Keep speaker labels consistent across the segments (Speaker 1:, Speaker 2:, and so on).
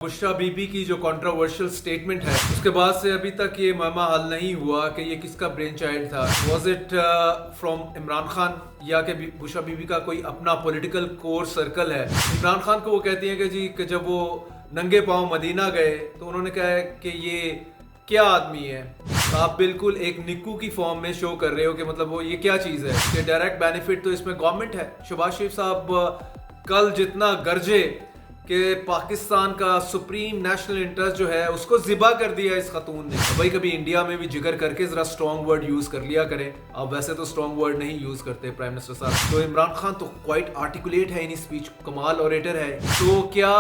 Speaker 1: बुशरा बीबी की जो controversial statement है उसके बाद से अभी तक ये मामा हल नहीं हुआ कि ये किसका ब्रेन चाइल्ड था। Was it from Imran Khan या कि बुशरा बीबी का कोई अपना पॉलिटिकल कोर सर्कल है। इमरान खान को वो कहती हैं कि जी कि जब वो नंगे पांव मदीना गए तो उन्होंने कहा कि ये क्या आदमी है। आप बिल्कुल एक निक्कू की फॉर्म में शो कर रहे हो कि मतलब वो ये क्या चीज़ है कि डायरेक्ट बेनिफिट तो इसमें गवर्नमेंट है। शहबाज शरीफ साहब कल जितना गरजे कि पाकिस्तान का सुप्रीम नेशनल इंटरेस्ट जो है उसको ज़िबा कर दिया इस खतून ने। भाई कभी इंडिया में भी जिगर करके ज़रा स्ट्रॉन्ग वर्ड यूज़ कर लिया करें। अब वैसे तो स्ट्रॉन्ग वर्ड नहीं यूज़ करते प्राइम मिनिस्टर साहब। तो इमरान खान तो क्वाइट आर्टिकुलेट है इन स्पीच, कमाल ऑरेटर है। तो क्या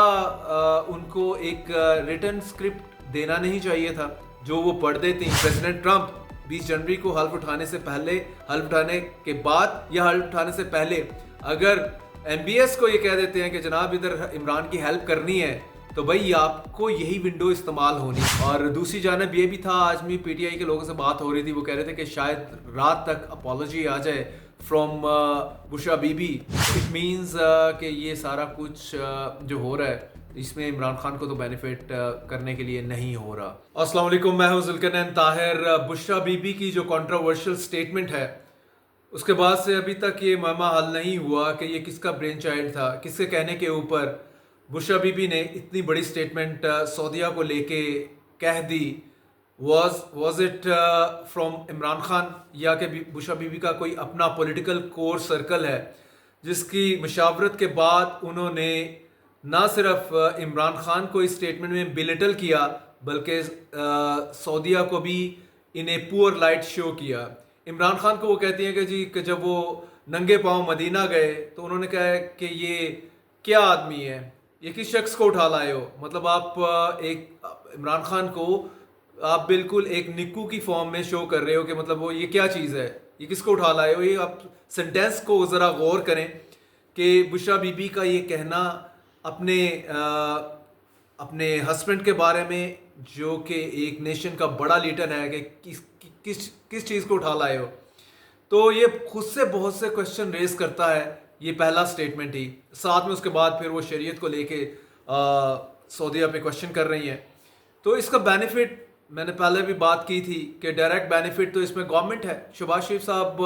Speaker 1: उनको एक रिटन स्क्रिप्ट देना नहीं चाहिए था जो वो पढ़ देती। प्रेसिडेंट ट्रंप 20 जनवरी को हल्फ उठाने से पहले, हल्फ उठाने के बाद या हल्फ उठाने से पहले अगर MBS को ये कह देते हैं कि जनाब इधर इमरान की हेल्प करनी है तो भाई आपको यही विंडो इस्तेमाल होनी। और दूसरी जानब ये भी था, आज भी PTI के लोगों से बात हो रही थी, वो कह रहे थे कि शायद रात तक अपॉलॉजी आ जाए from Bushra Bibi. It means कि ये सारा कुछ जो हो रहा है इसमें इमरान खान को तो बेनिफिट करने के लिए नहीं हो रहा। अस्सलाम वालेकुम, मैं हूं जुल्करनैन ताहिर। बुशरा बीबी की जो कंट्रोवर्शियल स्टेटमेंट है उसके बाद से अभी तक ये मामा हल नहीं हुआ कि ये किसका ब्रेन चाइल्ड था। किसके कहने के ऊपर बुशरा बीबी ने इतनी बड़ी स्टेटमेंट सऊदीया को लेके कह दी। Was it from Imran Khan या कि बुशरा बीबी का कोई अपना पॉलिटिकल कोर सर्कल है जिसकी मशावरत के बाद उन्होंने ना सिर्फ इमरान खान को इस स्टेटमेंट में बिलिटल किया बल्कि सऊदीया को भी इन्हें पुअर लाइट शो किया। इमरान खान को वो कहती हैं कि जी कि जब वो नंगे पांव मदीना गए तो उन्होंने कहा कि ये क्या आदमी है, ये किस शख्स को उठा लाए हो। मतलब आप एक इमरान खान को आप बिल्कुल एक निक्कू की फॉर्म में शो कर रहे हो कि मतलब वो ये क्या चीज़ है, ये किसको उठा लाए हो। ये आप सेंटेंस को ज़रा गौर करें कि बुशरा बीबी का ये कहना अपने हस्बैंड के बारे में जो कि एक नेशन का बड़ा लीडर है कि किस चीज़ को उठा लाए हो, तो ये खुद से बहुत से क्वेश्चन रेज करता है। ये पहला स्टेटमेंट ही, साथ में उसके बाद फिर वो शरीयत को लेके सऊदीया पे क्वेश्चन कर रही हैं। तो इसका बेनिफिट मैंने पहले भी बात की थी कि डायरेक्ट बेनिफिट तो इसमें गवर्नमेंट है। शहबाज शरीफ साहब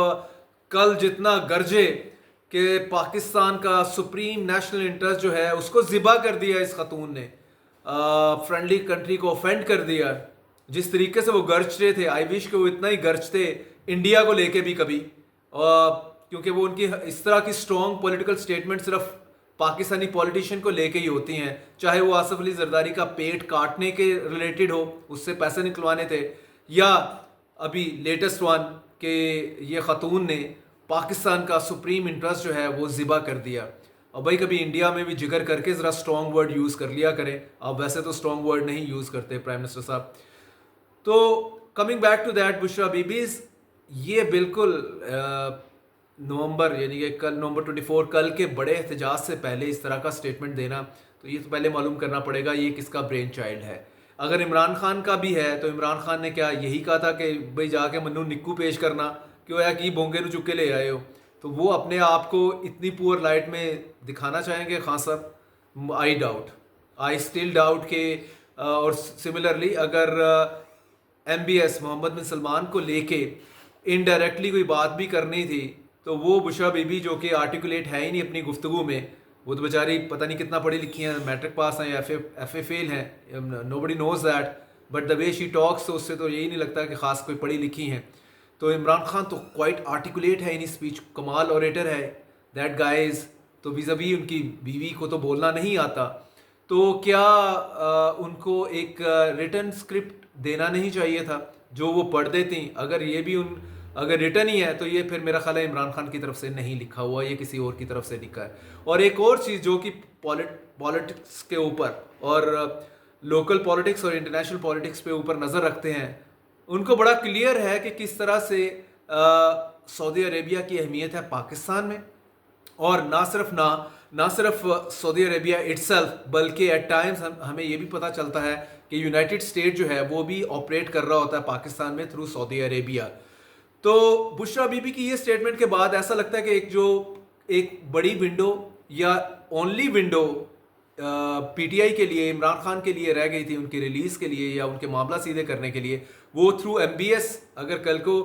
Speaker 1: कल जितना गरजे कि पाकिस्तान का सुप्रीम नेशनल इंटरेस्ट जो है उसको ज़िबा कर दिया इस खतून ने, फ्रेंडली कंट्री को ऑफेंड कर दिया। जिस तरीके से वो गरज रहे थे, आई विश कि वो इतना ही गरजते इंडिया को लेके भी कभी, क्योंकि वो उनकी इस तरह की स्ट्रॉन्ग पॉलिटिकल स्टेटमेंट सिर्फ पाकिस्तानी पॉलिटिशियन को लेके ही होती हैं, चाहे वो आसफ अली जरदारी का पेट काटने के रिलेटेड हो, उससे पैसे निकलवाने थे, या अभी लेटेस्ट वन कि ये खतून ने पाकिस्तान का सुप्रीम इंटरेस्ट जो है वो ज़िबा कर दिया। और भाई कभी इंडिया में भी जिगर करके ज़रा स्ट्रॉन्ग वर्ड यूज़ कर लिया करें। अब वैसे तो स्ट्रॉन्ग वर्ड नहीं यूज़ करते प्राइम मिनिस्टर साहब। तो coming back to that Bushra Bibi's, ये बिल्कुल नवंबर यानी कि कल नवंबर 24 कल के बड़े एहतजाज से पहले इस तरह का स्टेटमेंट देना, तो ये तो पहले मालूम करना पड़ेगा ये किसका ब्रेन चाइल्ड है। अगर इमरान खान का भी है तो इमरान खान ने क्या यही कहा था कि भाई जाके मन्नू निक्कू पेश करना, क्यों या कि बोंगे नु चुके ले आए हो। तो वो अपने आप को इतनी पुअर लाइट में दिखाना चाहेंगे खान साहब? आई स्टिल डाउट के। और सिमिलरली अगर MBS मोहम्मद बिन सलमान को लेके इनडायरेक्टली कोई बात भी करनी थी तो वो बुशरा बीबी जो कि आर्टिकुलेट है ही नहीं अपनी गुफ्तगू में, वो तो बेचारी पता नहीं कितना पढ़ी लिखी हैं, मैट्रिक पास हैं या FA फेल हैं, nobody knows that, but the way she talks तो उससे तो यही नहीं लगता कि खास कोई पढ़ी लिखी हैं। तो इमरान खान तो क्वाइट आर्टिकुलेट है इन स्पीच, कमाल ऑरेटर है दैट गाइज। तो विज़ावी उनकी बीवी को तो बोलना नहीं आता। तो क्या उनको एक रिटन स्क्रिप्ट देना नहीं चाहिए था जो वो पढ़ देती। अगर ये भी अगर रिटर्न ही है तो ये फिर मेरा ख्याल है इमरान खान की तरफ से नहीं लिखा हुआ, ये किसी और की तरफ से लिखा है। और एक और चीज़ जो कि पॉलिटिक्स के ऊपर और लोकल पॉलिटिक्स और इंटरनेशनल पॉलिटिक्स पे ऊपर नज़र रखते हैं, उनको बड़ा क्लियर है कि किस तरह से सऊदी अरेबिया की अहमियत है पाकिस्तान में। और ना सिर्फ सऊदी अरेबिया इटसेल्फ बल्कि एट टाइम्स हमें ये भी पता चलता है कि यूनाइटेड स्टेट जो है वो भी ऑपरेट कर रहा होता है पाकिस्तान में थ्रू सऊदी अरेबिया। तो बुशरा बीबी की ये स्टेटमेंट के बाद ऐसा लगता है कि एक बड़ी विंडो या ओनली विंडो पीटीआई के लिए, इमरान खान के लिए रह गई थी, उनकी रिलीज़ के लिए या उनके मामला सीधे करने के लिए, वो थ्रू एमबीएस अगर कल को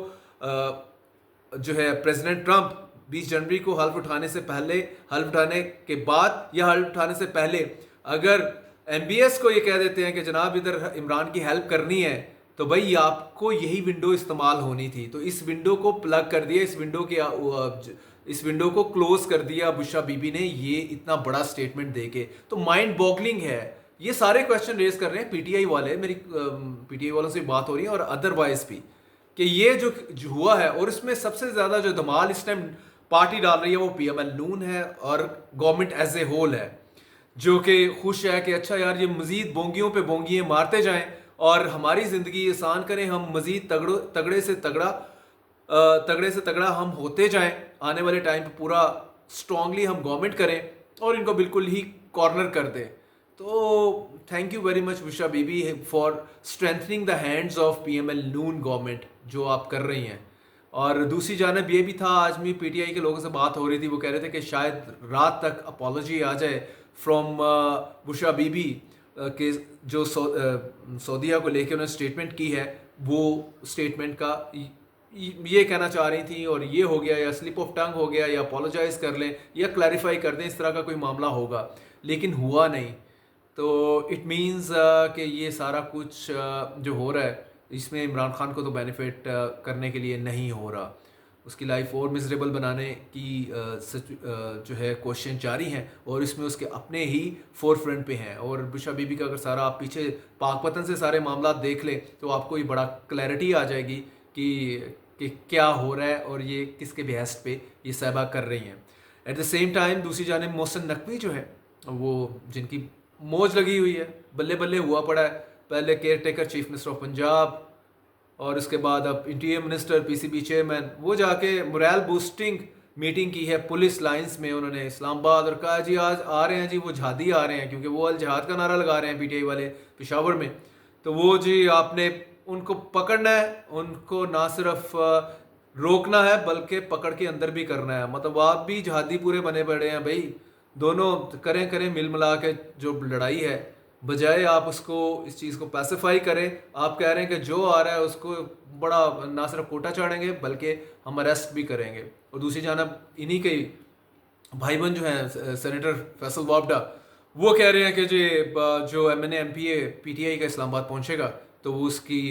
Speaker 1: जो है प्रेसिडेंट ट्रंप 20 जनवरी को हल्फ उठाने से पहले, हल्फ उठाने के बाद या हल्फ उठाने से पहले अगर एमबीएस को ये कह देते हैं कि जनाब इधर इमरान की हेल्प करनी है, तो भाई आपको यही विंडो इस्तेमाल होनी थी। तो इस विंडो को प्लग कर दिया, इस विंडो को क्लोज कर दिया बुशरा बीबी ने ये इतना बड़ा स्टेटमेंट देके। तो माइंड बॉगलिंग है। ये सारे क्वेश्चन रेज कर रहे हैं पीटीआई वाले, मेरी पीटीआई वालों से बात हो रही है और अदरवाइज भी, कि ये जो हुआ है, और इसमें सबसे ज्यादा जो धमाल इस टाइम पार्टी डाल रही है वो पीएमएल नून है और गवर्नमेंट एज ए होल है, जो कि खुश है कि अच्छा यार ये मजीद बोंगियों पे बोंगियां मारते जाएं और हमारी जिंदगी आसान करें, हम मजीद तगड़े से तगड़ा हम होते जाएं, आने वाले टाइम पे पूरा स्ट्रांगली हम गवर्नमेंट करें और इनको बिल्कुल ही कॉर्नर कर दें। तो thank you very much Bushra BB for strengthening the hands of PML Noon government, जो आप कर रही हैं। और दूसरी जानब ये भी था, आज भी पीटीआई के लोगों से बात हो रही थी, वो कह रहे थे कि शायद रात तक अपॉलॉजी आ जाए फ्रॉम बुशरा बीबी के जो सऊदीया को लेकर उन्होंने स्टेटमेंट की है, वो स्टेटमेंट का ये कहना चाह रही थी और ये हो गया, या स्लिप ऑफ टंग हो गया, या अपोलोजाइज कर लें या क्लैरिफाई कर दें, इस तरह का कोई मामला होगा, लेकिन हुआ नहीं। तो इट मीन्स कि ये सारा कुछ जो हो रहा है इसमें इमरान खान को तो बेनिफिट करने के लिए नहीं हो रहा, उसकी लाइफ और मिजरेबल बनाने की जो है क्वेश्चन जारी हैं और इसमें उसके अपने ही फोर फ्रंट पे हैं। और बुशरा बीबी का अगर सारा आप पीछे पाकपतन से सारे मामला देख लें तो आपको ये बड़ा क्लैरिटी आ जाएगी कि क्या हो रहा है और ये किसके बेहस्त पे ये सहबा कर रही हैं। एट द सेम टाइम दूसरी जानिब मोहसिन नकवी जो है, वो जिनकी मौज लगी हुई है, बल्ले बल्ले हुआ पड़ा है, पहले care taker chief minister of Punjab और उसके बाद अब इंटीरियर मिनिस्टर, पीसीबी चेयरमैन, वो जाके मोरल बूस्टिंग मीटिंग की है पुलिस लाइंस में उन्होंने इस्लामाबाद, और कहा जी आज आ रहे हैं जी वो जहादी आ रहे हैं, क्योंकि वो अल जहाद का नारा लगा रहे हैं पीटीआई वाले पेशावर में। तो वो जी आपने उनको पकड़ना है, उनको ना सिर्फ रोकना है बल्कि पकड़ के अंदर भी करना है। मतलब आप भी जहादी पूरे बने पड़े हैं भाई, दोनों करें मिल मिला के जो लड़ाई है, बजाय आप उसको इस चीज़ को पैसिफाई करें, आप कह रहे हैं कि जो आ रहा है उसको बड़ा ना सिर्फ कोटा चाड़ेंगे बल्कि हम अरेस्ट भी करेंगे। और दूसरी जानब इन्हीं के भाई बहन जो हैं सेनेटर फैसल वाबडा, वो कह रहे हैं कि जो एमएनए एमपीए पीटीआई का इस्लामाबाद पहुंचेगा तो वो उसकी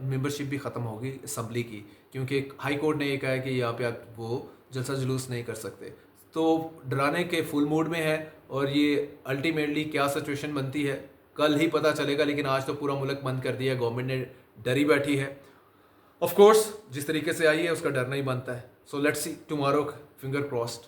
Speaker 1: मेंबरशिप भी ख़त्म होगी असम्बली की, क्योंकि हाई कोर्ट ने ये कहा है कि यहाँ पे आप वो जलसा जुलूस नहीं कर सकते। तो डराने के फुल मूड में है और ये अल्टीमेटली क्या सिचुएशन बनती है कल ही पता चलेगा, लेकिन आज तो पूरा मुल्क बंद कर दिया, गवर्नमेंट ने डरी बैठी है। ऑफ कोर्स जिस तरीके से आई है उसका डरना ही बनता है। So let's see tomorrow, finger crossed.